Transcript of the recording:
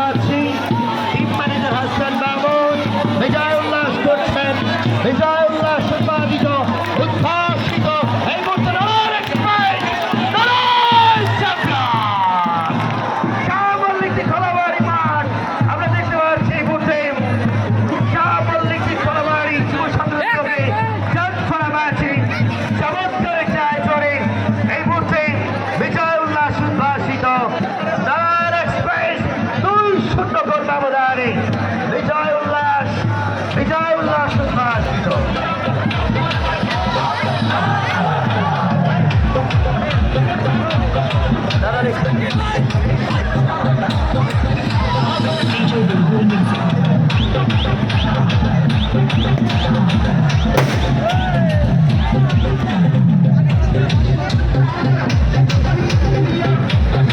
পাচ্ছি team manager Hasan Mahmud বিজয় উল্লাস করছেন। বিজয় উল্লাস উৎপাদিত উদ্ভাসিত এই মুহূর্তে লড়াই এক্সপ্রেস লড়াই চ্যাম্পিয়ন শাহ মল্লিক খোলাবাড়ি মাঠ। আমরা দেখতে পাচ্ছি এই মুহূর্তে শাহ মল্লিক খোলাবাড়ি যুব সংগ্রামকে চাঁদ ফোড়া ম্যাচে চমৎকার একটা আয়োজনে এই মুহূর্তে বিজয় উল্লাস উদ্ভাসিত লড়াই এক্সপ্রেস 2-0 গোল ব্যবধানে বিজয় উল্লাস উদ্ভাসিত। দাদা